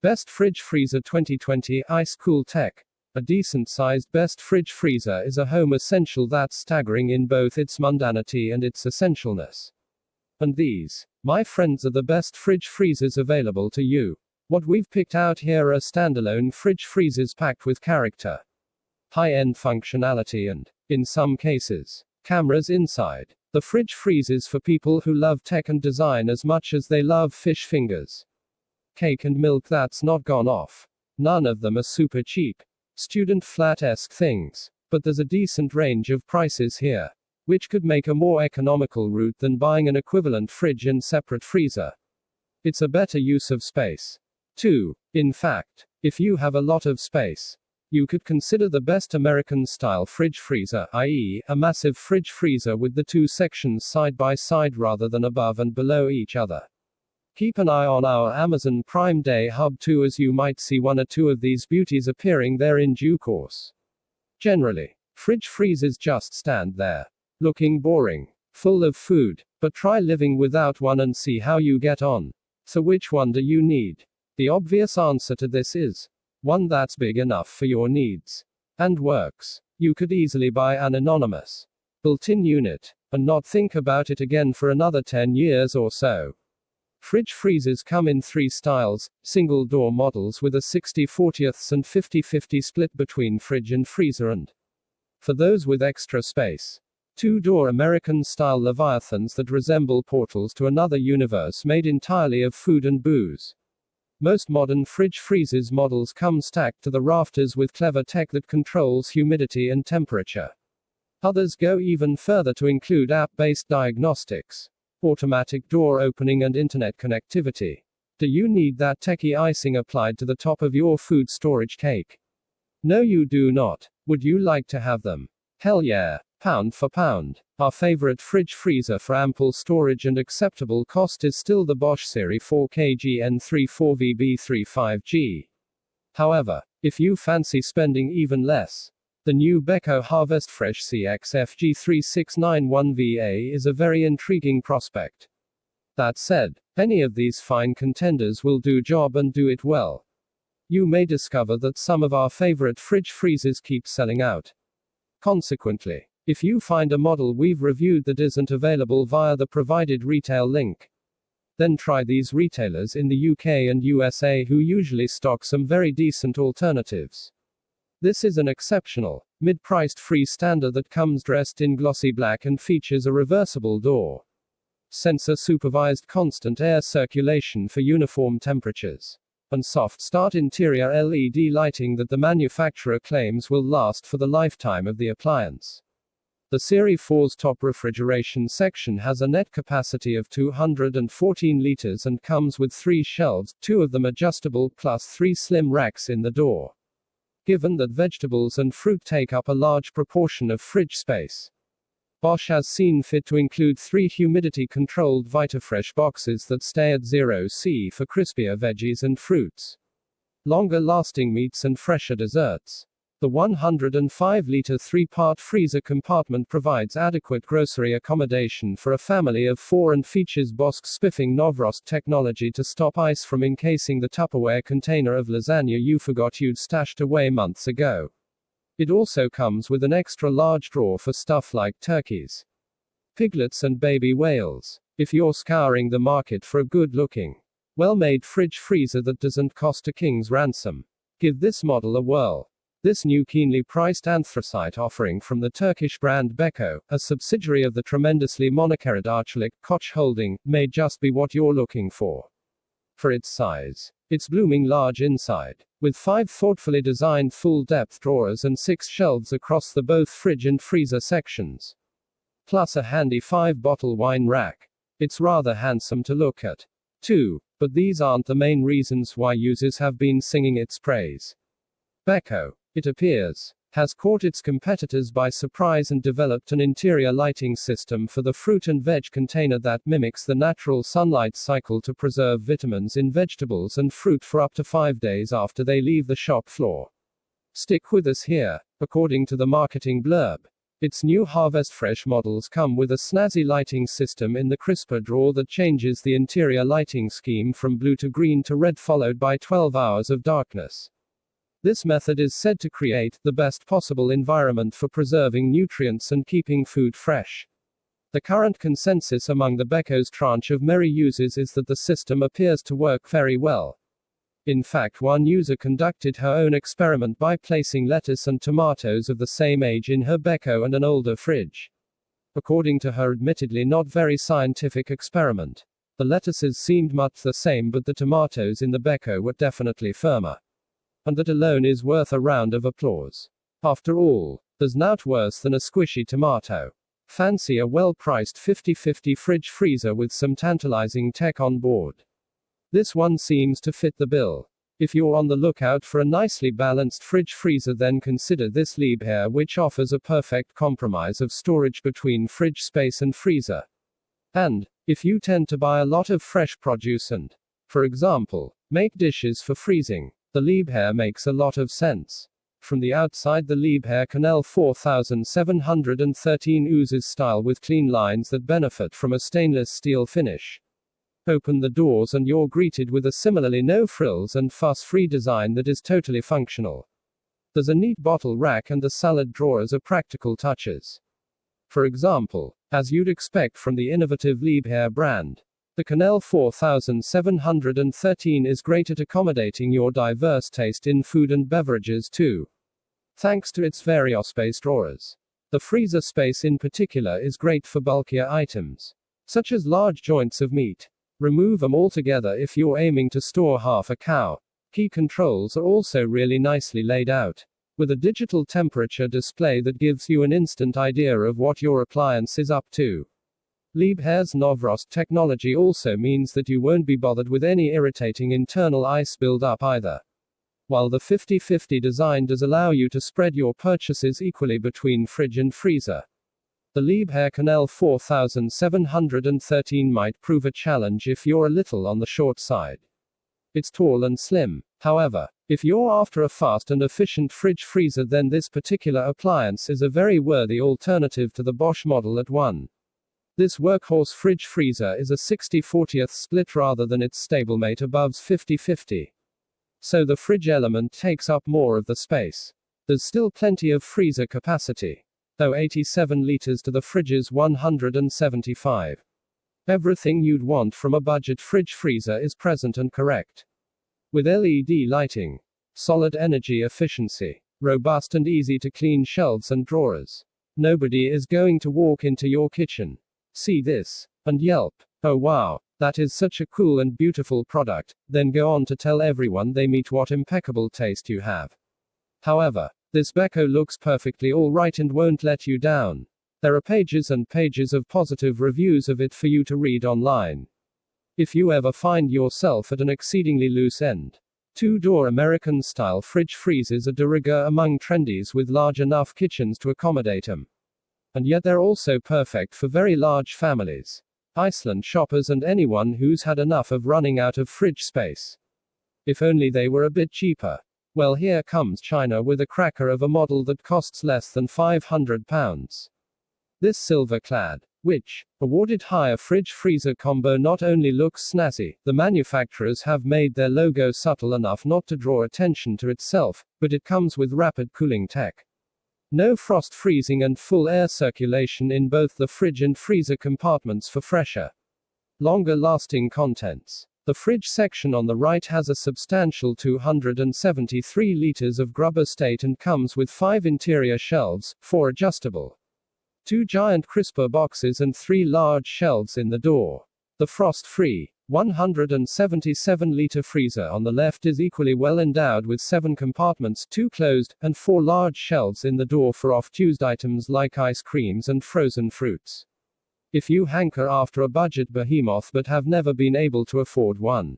Best Fridge Freezer 2020 Ice Cool Tech. A decent-sized best fridge freezer is a home essential that's staggering in both its mundanity and its essentialness. And these, my friends, are the best fridge freezers available to you. What we've picked out here are standalone fridge freezers packed with character, high-end functionality and, in some cases, cameras inside. The fridge freezers for people who love tech and design as much as they love fish fingers. Cake and milk that's not gone off. None of them are super cheap, student flat-esque things. But there's a decent range of prices here, which could make a more economical route than buying an equivalent fridge and separate freezer. It's a better use of space, too. In fact, if you have a lot of space, you could consider the best American-style fridge freezer, i.e., a massive fridge freezer with the two sections side by side rather than above and below each other. Keep an eye on our Amazon Prime Day hub too, as you might see one or two of these beauties appearing there in due course. Generally, fridge freezers just stand there, looking boring, full of food, but try living without one and see how you get on. So which one do you need? The obvious answer to this is one that's big enough for your needs and works. You could easily buy an anonymous built-in unit and not think about it again for another 10 years or so. Fridge freezers come in three styles: single-door models with a 60/40 and 50/50 split between fridge and freezer, and, for those with extra space, two-door American-style leviathans that resemble portals to another universe made entirely of food and booze. Most modern fridge freezers models come stacked to the rafters with clever tech that controls humidity and temperature. Others go even further to include app-based diagnostics, automatic door opening and internet connectivity. Do you need that techie icing applied to the top of your food storage cake? No, you do not. Would you like to have them? Hell yeah. Pound for pound, our favorite fridge freezer for ample storage and acceptable cost is still the Bosch Series 4KG N34VB35G. However, if you fancy spending even less, the new Beko Harvest Fresh CX FG3691VA is a very intriguing prospect. That said, any of these fine contenders will do job and do it well. You may discover that some of our favorite fridge freezers keep selling out. Consequently, if you find a model we've reviewed that isn't available via the provided retail link, then try these retailers in the UK and USA who usually stock some very decent alternatives. This is an exceptional, mid-priced freestander that comes dressed in glossy black and features a reversible door, sensor-supervised constant air circulation for uniform temperatures, and soft-start interior LED lighting that the manufacturer claims will last for the lifetime of the appliance. The Series 4's top refrigeration section has a net capacity of 214 liters and comes with 3 shelves, 2 of them adjustable plus 3 slim racks in the door. Given that vegetables and fruit take up a large proportion of fridge space, Bosch has seen fit to include 3 humidity-controlled VitaFresh boxes that stay at 0°C for crispier veggies and fruits, longer-lasting meats and fresher desserts. The 105-liter 3-part freezer compartment provides adequate grocery accommodation for a family of 4 and features Bosch's spiffing Novrost technology to stop ice from encasing the Tupperware container of lasagna you forgot you'd stashed away months ago. It also comes with an extra large drawer for stuff like turkeys, piglets and baby whales. If you're scouring the market for a good-looking, well-made fridge freezer that doesn't cost a king's ransom, give this model a whirl. This new keenly priced anthracite offering from the Turkish brand Beko, a subsidiary of the tremendously monocarat Arçelik Koç Holding, may just be what you're looking for. For its size, it's blooming large inside, with 5 thoughtfully designed full-depth drawers and 6 shelves across the both fridge and freezer sections, plus a handy 5-bottle wine rack. It's rather handsome to look at, too, but these aren't the main reasons why users have been singing its praise. Beko, it appears, has caught its competitors by surprise and developed an interior lighting system for the fruit and veg container that mimics the natural sunlight cycle to preserve vitamins in vegetables and fruit for up to 5 days after they leave the shop floor. Stick with us here. According to the marketing blurb, Its new Harvest Fresh models come with a snazzy lighting system in the crisper drawer that changes the interior lighting scheme from blue to green to red, followed by 12 hours of darkness. This method is said to create the best possible environment for preserving nutrients and keeping food fresh. The current consensus among the Becco's tranche of merry users is that the system appears to work very well. In fact, one user conducted her own experiment by placing lettuce and tomatoes of the same age in her Becco and an older fridge. According to her admittedly not very scientific experiment, the lettuces seemed much the same, but the tomatoes in the Becco were definitely firmer. And that alone is worth a round of applause. After all, there's naught worse than a squishy tomato. Fancy a well-priced 50/50 fridge freezer with some tantalizing tech on board. This one seems to fit the bill. If you're on the lookout for a nicely balanced fridge freezer, then consider this Liebherr, which offers a perfect compromise of storage between fridge space and freezer. And, if you tend to buy a lot of fresh produce and, for example, make dishes for freezing, the Liebherr makes a lot of sense. From the outside, the Liebherr Canal 4713 oozes style with clean lines that benefit from a stainless steel finish. Open the doors and you're greeted with a similarly no frills and fuss-free design that is totally functional. There's a neat bottle rack and the salad drawers are practical touches. For example, as you'd expect from the innovative Liebherr brand, the Canal 4713 is great at accommodating your diverse taste in food and beverages too. Thanks to its various drawers. The freezer space in particular is great for bulkier items, such as large joints of meat. Remove them altogether if you're aiming to store half a cow. Key controls are also really nicely laid out, with a digital temperature display that gives you an instant idea of what your appliance is up to. Liebherr's Novrost technology also means that you won't be bothered with any irritating internal ice build-up either. While the 50/50 design does allow you to spread your purchases equally between fridge and freezer, the Liebherr Canal 4713 might prove a challenge if you're a little on the short side. It's tall and slim. However, if you're after a fast and efficient fridge freezer, then this particular appliance is a very worthy alternative to the Bosch Model at 1. This workhorse fridge freezer is a 60/40 split rather than its stablemate above's 50/50. So the fridge element takes up more of the space. There's still plenty of freezer capacity, though 87 liters to the fridge's 175. Everything you'd want from a budget fridge freezer is present and correct. With LED lighting, solid energy efficiency, robust and easy to clean shelves and drawers, nobody is going to walk into your kitchen, see this, and yelp, "Oh wow, that is such a cool and beautiful product," then go on to tell everyone they meet what impeccable taste you have. However, this Becco looks perfectly alright and won't let you down. There are pages and pages of positive reviews of it for you to read online. If you ever find yourself at an exceedingly loose end, two-door American-style fridge freezers are de rigueur among trendies with large enough kitchens to accommodate them. And yet they're also perfect for very large families, Iceland shoppers and anyone who's had enough of running out of fridge space. If only they were a bit cheaper. Well, here comes China with a cracker of a model that costs less than £500. This silver-clad, which, awarded higher fridge-freezer combo not only looks snazzy, the manufacturers have made their logo subtle enough not to draw attention to itself, but it comes with rapid cooling tech. No frost freezing and full air circulation in both the fridge and freezer compartments for fresher, longer-lasting contents. The fridge section on the right has a substantial 273 liters of grubber state and comes with 5 interior shelves, 4 adjustable, 2 giant crisper boxes and 3 large shelves in the door. The frost-free, 177-liter freezer on the left is equally well endowed with 7 compartments, 2 closed, and 4 large shelves in the door for oft-used items like ice creams and frozen fruits. If you hanker after a budget behemoth but have never been able to afford one,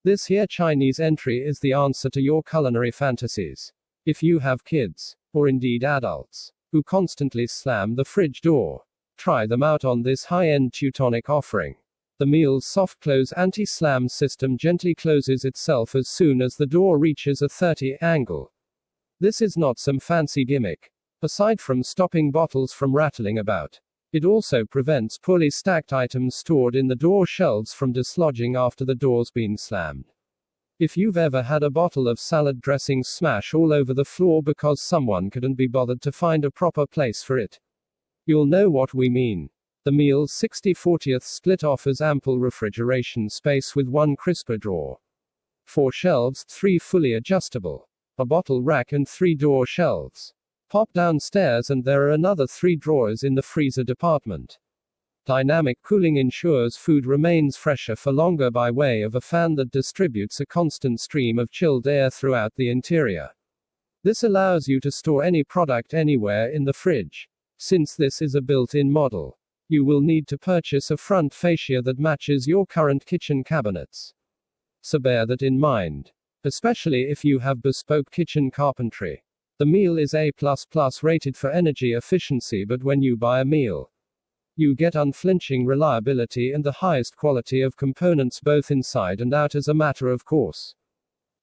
this here Chinese entry is the answer to your culinary fantasies. If you have kids, or indeed adults, who constantly slam the fridge door, try them out on this high-end Teutonic offering. The meal's soft close anti-slam system gently closes itself as soon as the door reaches a 30 angle. This is not some fancy gimmick. Aside from stopping bottles from rattling about, it also prevents poorly stacked items stored in the door shelves from dislodging after the door's been slammed. If you've ever had a bottle of salad dressing smash all over the floor because someone couldn't be bothered to find a proper place for it, you'll know what we mean. The Meals 60/40 split offers ample refrigeration space with one crisper drawer, 4 shelves, 3 fully adjustable, a bottle rack and 3 door shelves. Pop downstairs and there are another 3 drawers in the freezer department. Dynamic cooling ensures food remains fresher for longer by way of a fan that distributes a constant stream of chilled air throughout the interior. This allows you to store any product anywhere in the fridge. Since this is a built-in model, you will need to purchase a front fascia that matches your current kitchen cabinets. So bear that in mind, especially if you have bespoke kitchen carpentry. The Meal is A++ rated for energy efficiency, but when you buy a Meal, you get unflinching reliability and the highest quality of components both inside and out as a matter of course.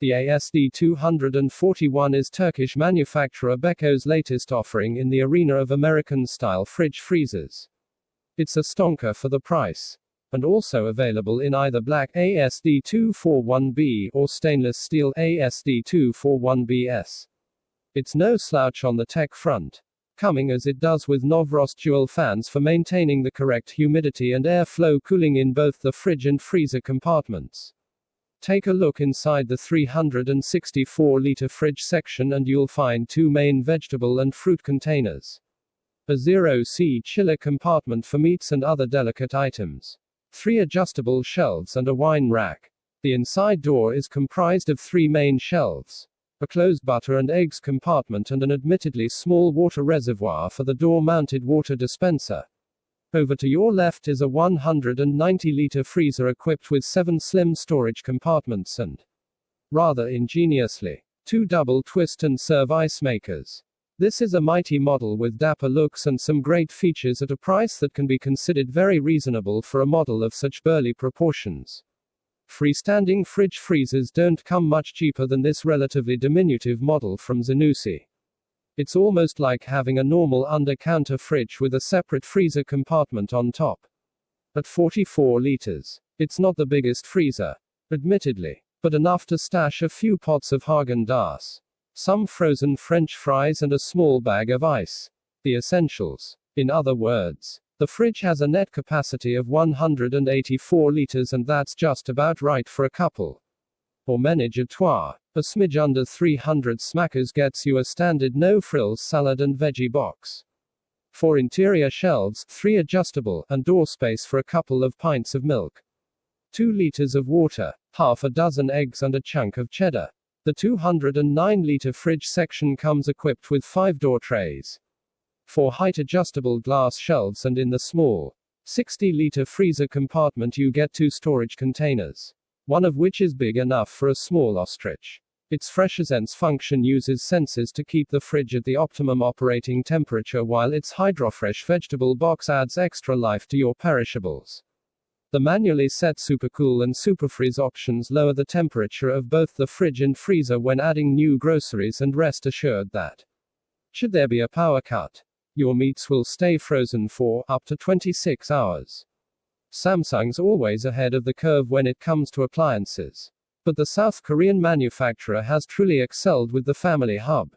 The ASD 241 is Turkish manufacturer Beko's latest offering in the arena of American-style fridge freezers. It's a stonker for the price, and also available in either black ASD 241B or stainless steel ASD 241BS. It's no slouch on the tech front, coming as it does with Novros dual fans for maintaining the correct humidity and airflow cooling in both the fridge and freezer compartments. Take a look inside the 364-liter fridge section and you'll find 2 main vegetable and fruit containers, a 0C chiller compartment for meats and other delicate items, 3 adjustable shelves and a wine rack. The inside door is comprised of 3 main shelves, a closed butter and eggs compartment and an admittedly small water reservoir for the door-mounted water dispenser. Over to your left is a 190-liter freezer equipped with 7 slim storage compartments and, rather ingeniously, 2 double twist and serve ice makers. This is a mighty model with dapper looks and some great features at a price that can be considered very reasonable for a model of such burly proportions. Freestanding fridge freezers don't come much cheaper than this relatively diminutive model from Zanussi. It's almost like having a normal under-counter fridge with a separate freezer compartment on top. At 44 liters, it's not the biggest freezer, admittedly, but enough to stash a few pots of Häagen-Dazs, some frozen French fries and a small bag of ice. The essentials. In other words, the fridge has a net capacity of 184 liters and that's just about right for a couple or ménage à trois. A smidge under 300 smackers gets you a standard no-frills salad and veggie box. 4 interior shelves, 3 adjustable, and door space for a couple of pints of milk. 2 liters of water, half a dozen eggs and a chunk of cheddar. The 209-liter fridge section comes equipped with 5 door trays, 4 height-adjustable glass shelves and in the small, 60-liter freezer compartment you get 2 storage containers, one of which is big enough for a small ostrich. Its FreshSense function uses sensors to keep the fridge at the optimum operating temperature while its HydroFresh vegetable box adds extra life to your perishables. The manually set supercool and superfreeze options lower the temperature of both the fridge and freezer when adding new groceries and rest assured that, should there be a power cut, your meats will stay frozen for up to 26 hours. Samsung's always ahead of the curve when it comes to appliances. But the South Korean manufacturer has truly excelled with the Family Hub.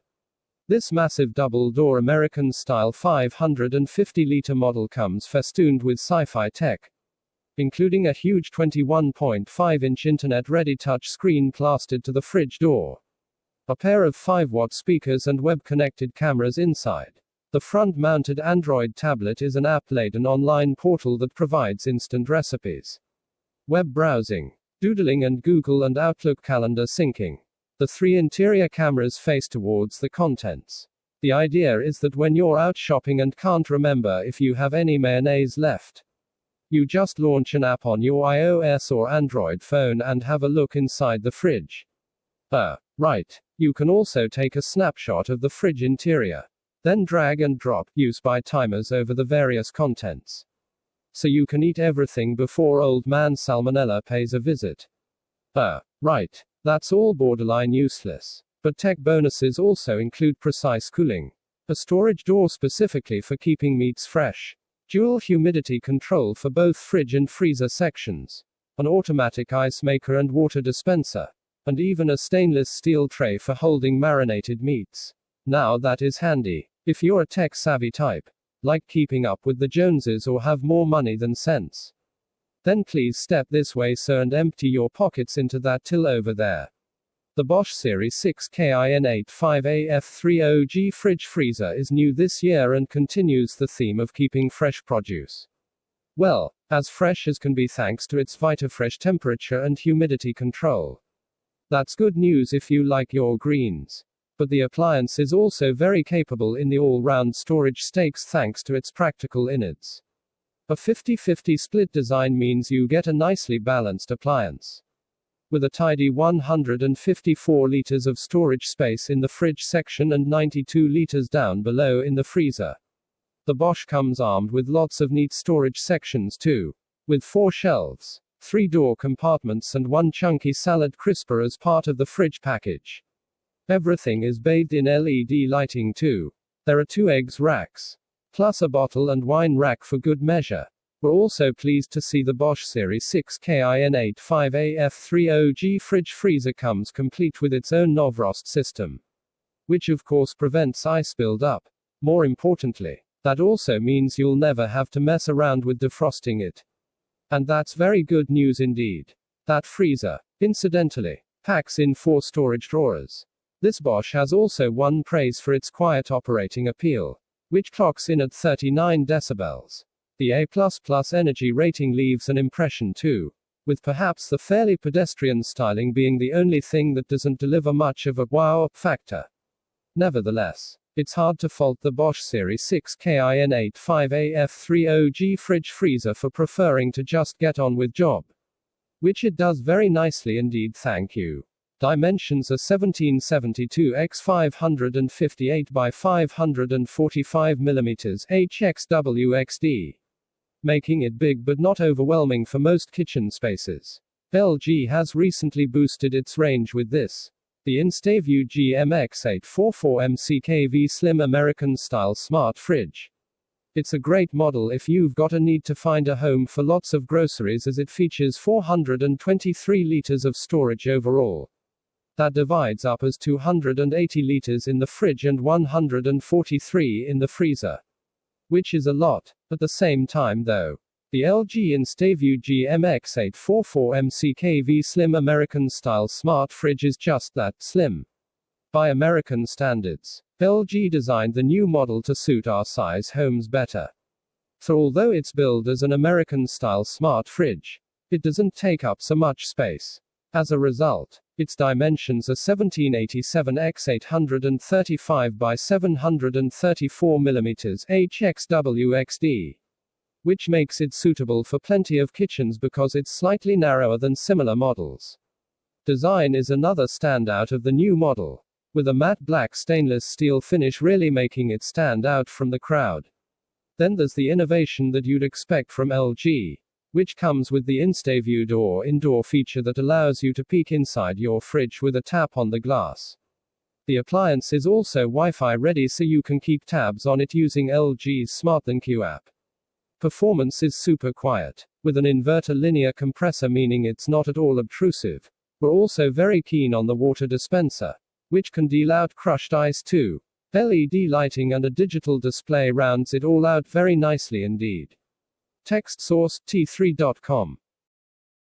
This massive double-door American-style 550-liter model comes festooned with sci-fi tech, including a huge 21.5-inch internet-ready touchscreen plastered to the fridge door, a pair of 5-watt speakers and web-connected cameras inside. The front-mounted Android tablet is an app-laden online portal that provides instant recipes, web browsing, doodling and Google and Outlook calendar syncing. The 3 interior cameras face towards the contents. The idea is that when you're out shopping and can't remember if you have any mayonnaise left, you just launch an app on your iOS or Android phone and have a look inside the fridge. Right. You can also take a snapshot of the fridge interior, then drag and drop, use by timers over the various contents. So you can eat everything before old man Salmonella pays a visit. Right. That's all borderline useless. But tech bonuses also include precise cooling, A storage door specifically for keeping meats fresh. Dual humidity control for both fridge and freezer sections. An automatic ice maker and water dispenser. And even a stainless steel tray for holding marinated meats. Now that is handy. If you're a tech-savvy type, like keeping up with the Joneses or have more money than sense, then please step this way, sir, and empty your pockets into that till over there. The Bosch Series 6 KIN85AF30G fridge freezer is new this year and continues the theme of keeping fresh produce. Well, as fresh as can be thanks to its VitaFresh temperature and humidity control. That's good news if you like your greens. But the appliance is also very capable in the all-round storage stakes thanks to its practical innards. A 50-50 split design means you get a nicely balanced appliance. With a tidy 154 liters of storage space in the fridge section and 92 liters down below in the freezer. The Bosch comes armed with lots of neat storage sections too. With 4 shelves, 3 door compartments and 1 chunky salad crisper as part of the fridge package. Everything is bathed in LED lighting too. There are 2 eggs racks, plus a bottle and wine rack for good measure. We're also pleased to see the Bosch Series 6 KIN85AF30G fridge freezer comes complete with its own Novrost system, which of course prevents ice build-up. More importantly, that also means you'll never have to mess around with defrosting it. And that's very good news indeed. That freezer, incidentally, packs in 4 storage drawers. This Bosch has also won praise for its quiet operating appeal, which clocks in at 39 decibels. The A++ energy rating leaves an impression too, with perhaps the fairly pedestrian styling being the only thing that doesn't deliver much of a wow factor. Nevertheless, it's hard to fault the Bosch Series 6 KIN85AF30G fridge freezer for preferring to just get on with job. Which it does very nicely indeed, thank you. Dimensions are 1772 x 558 by 545 mm HXWXD. Making it big but not overwhelming for most kitchen spaces. LG has recently boosted its range with this. The InstaView GMX844MCKV Slim American Style Smart Fridge. It's a great model if you've got a need to find a home for lots of groceries, as it features 423 liters of storage overall. That divides up as 280 liters in the fridge and 143 in the freezer. Which is a lot. At the same time though, the LG InstaView GMX844MCKV Slim American Style Smart Fridge is just that, slim. By American standards, LG designed the new model to suit our size homes better. So although it's billed as an American Style Smart Fridge, it doesn't take up so much space. As a result, its dimensions are 1787 x 835 by 734 mm HXWXD, which makes it suitable for plenty of kitchens because it's slightly narrower than similar models. Design is another standout of the new model, with a matte black stainless steel finish really making it stand out from the crowd. Then there's the innovation that you'd expect from LG, which comes with the InstaView door-indoor feature that allows you to peek inside your fridge with a tap on the glass. The appliance is also Wi-Fi ready, so you can keep tabs on it using LG's SmartThanQ app. Performance is super quiet, with an inverter linear compressor, meaning it's not at all obtrusive. We're also very keen on the water dispenser, which can deal out crushed ice too. LED lighting and a digital display rounds it all out very nicely indeed. Text source, T3.com.